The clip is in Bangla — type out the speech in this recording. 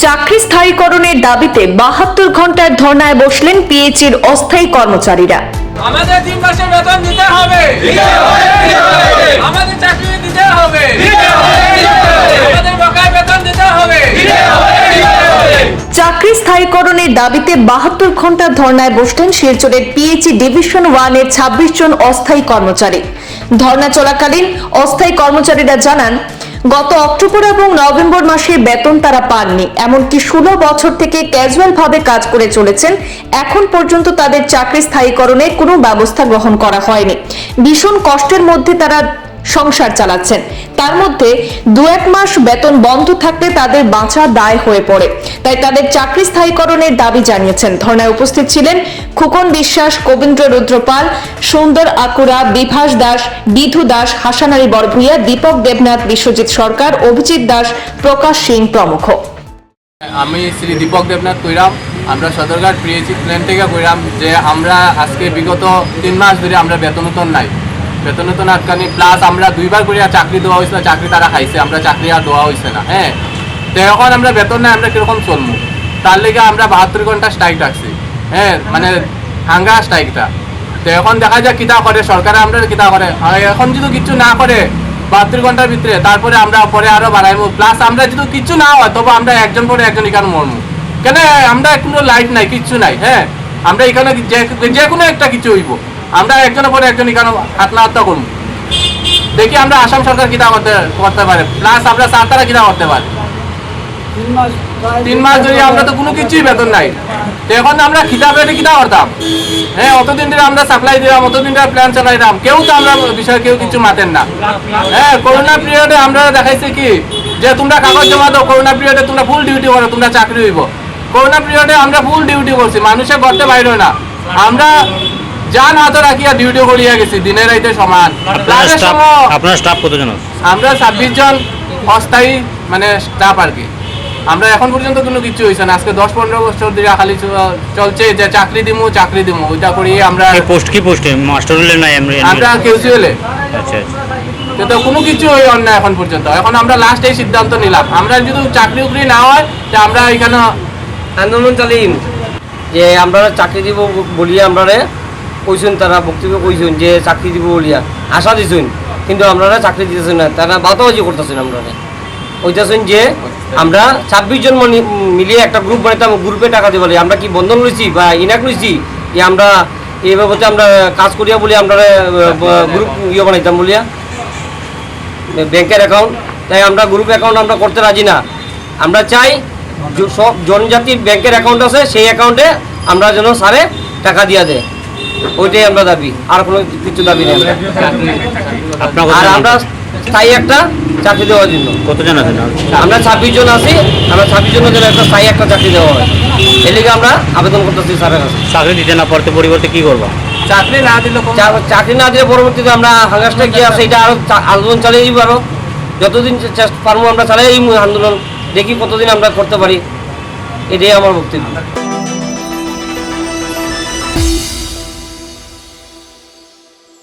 চাকরি স্থায়ীকরণের দাবিতে ৭২ ঘন্টার ধর্নায় বসলেন পিএইচির অস্থায়ী কর্মচারীরা। আমাদের ৩ মাসের বেতন দিতে হবে, আমাদের চাকরি দিতে হবে, আমাদের বকেয়া বেতন দিতে হবে। চাকরি স্থায়ীকরণের দাবিতে ৭২ ঘন্টার ধর্নায় বসলেন শিলচরের পিএইচি ডিভিশন 1 এর ২৬ জন অস্থায়ী কর্মচারী। ধর্না চলাকালীন অস্থায়ী কর্মচারীরা জানান, গত অক্টোবর এবং নভেম্বর মাসে বেতন তারা পাননি, এমনকি ১৬ বছর থেকে ক্যাজুয়াল ভাবে কাজ করে চলেছেন। এখন পর্যন্ত তাদের চাকরি স্থায়ীকরণের কোনো ব্যবস্থা গ্রহণ করা হয়নি। ভীষণ কষ্টের মধ্যে তারা সংসার চালাচ্ছেন। তার মধ্যে ২-১ মাস বেতন বন্ধ থাকলে তাদের বাঁচা দায় হয়ে পড়ে। তাই তাদের চাকরি স্থায়ীকরণের দাবি জানিয়েছেন। ধর্নায় উপস্থিত ছিলেন খুকন বিশ্বাস, কবীন্দ্র রুদ্রপাল, সুন্দর আকুরা, বিভাস দাস, বিধু দাস, হাসান আলী বরভূইয়া, দীপক দেবনাথ, বিশ্বজিৎ সরকার, অভিজিৎ দাস, প্রকাশ সিং প্রমুখ। আমি শ্রী দীপক দেবনাথ কইরাম। আমরা সদরঘাট পিএইচি প্ল্যান থেকে কইরাম যে আমরা আজকে বিগত ৩ মাস ধরে আমরা বেতনতন নাই, বেতনতন আটকানি, প্লাস আমরা 2বার করে চাকরি দেওয়া হয়েছিল, চাকরি তারা খাইছে, আমরা চাকরি আর দেওয়া হয়েছে না। হ্যাঁ, তো এখন আমরা বেতন নাই, আমরা কিরকম চলবো? তার লেগে আমরা ৭২ ঘন্টা স্ট্রাইক রাখছি। হ্যাঁ, মানে হাঙ্গা স্ট্রাইকটা। তো এখন দেখা যায় কিতা করে সরকারে, আমরা কিতা করে এখন যদি কিছু না করে ৭২ ঘন্টার ভিতরে, তারপরে আমরা পরে আরো বাড়াইবো। প্লাস আমরা যদি কিছু না হয় তবে আমরা একজন পরে একজন এখানে মরবো। কেন আমরা কোনো লাইফ নাই, কিচ্ছু নাই। হ্যাঁ, আমরা এখানে যে কোনো একটা কিছু হইব, আমরা একজনের পরে একজন এখানে আত্মহত্যা করবো। দেখি আমরা আসাম সরকার কিতা করতে পারে, প্লাস আমরা সাতারা কিতা করতে পারে। ৩ মাস ধরে আমরা তো কোনো কিছুই বেতন নাই। তো এখন আমরা খিতাবে কিতা করতাম? হ্যাঁ, অতদিন ধরে আমরা সাপ্লাই দিলাম, অতদিন ধরে প্ল্যান চালাইলাম, কেউ তো আমরা বিষয়ে কেউ কিছু মাতেন না। হ্যাঁ, করোনা পিরিয়ডে আমরা দেখাইছি কি যে তোমরা কাগজ জমা দাও, করোনা পিরিয়ডে তোমরা ফুল ডিউটি করো, তোমরা চাকরি হইব। করোনা পিরিয়ডে আমরা ফুল ডিউটি করছি, মানুষের করতে বাইর হয় না। আমরা জান হাতে রাখিয়া ডিউটি করিয়া গেছি, দিনের রাইতে সমান। আপনার স্টাফ কতজন? আমরা ২৬ জন অস্থায়ী মানে স্টাফ আর কি। আমরা এখন পর্যন্ত কোনো কিছু হয়েছে না। আজকে 10-15 বছর ধরে খালি চলছে যে চাকরি দিমু ওইটা করিয়ে আমরা। পোস্ট কি পোস্টে? মাস্টার হলে না আমরা কেউসিওলে। আচ্ছা, তো কোনো কিছু হই না এখন পর্যন্ত। এখন আমরা লাস্ট এই সিদ্ধান্ত নিলাম, আমরা যদি চাকরি না হয় তা আমরা এখানে আন্দোলন চালিয়ে যে আমরা চাকরি দিব বলিয়া আমরা কইছেন, তারা বক্তব্য কইছেন যে চাকরি দিব বলিয়া আশা দিছেন, কিন্তু আমরা চাকরি দিতেছেন না, তারা বাতাবাজি করতেছেন। আমরা কইতেছেন যে আমরা ২৬ জন মিলিয়ে একটা গ্রুপ বানাইতাম, গ্রুপে টাকা দিব। আমরা কি বন্ধন লইছি বা ইনাক লইছি যে আমরা এই বাবদে আমরা কাজ করিয়া বলি আমরা গ্রুপ বানাইতাম বলিয়া ব্যাংকের অ্যাকাউন্ট। তাই আমরা গ্রুপ অ্যাকাউন্ট আমরা করতে রাজি না। আমরা চাই সব জনজাতির ব্যাংকের অ্যাকাউন্ট আছে, সেই অ্যাকাউন্টে আমরা যেন সারে টাকা দিয়া দেয়, ওইটাই আমরা দাবি, আর কোনো কিছু দাবি নেই। আর আমরা স্থায়ী একটা চাকরি দেওয়ার জন্য কতজন আছেন? আমরা ২৬ জন আছি। আমরা ২৬ জনের জন্য একটা স্থায়ী একটা চাকরি দেওয়া হয়, এর লিগে আমরা আবেদন করতেছি স্যারের কাছে। চাকরি দিতে না পারতে পরিবর্তে কি করবো? চাকরি না দিলে পরবর্তীতে আমরা হাঙ্গাসটা কি আছে এটা আরো আন্দোলন চালিয়ে দিব। আরো যতদিন পারবো আমরা চালিয়ে আন্দোলন, দেখি কতদিন আমরা করতে পারি। এটাই আমার বক্তব্য।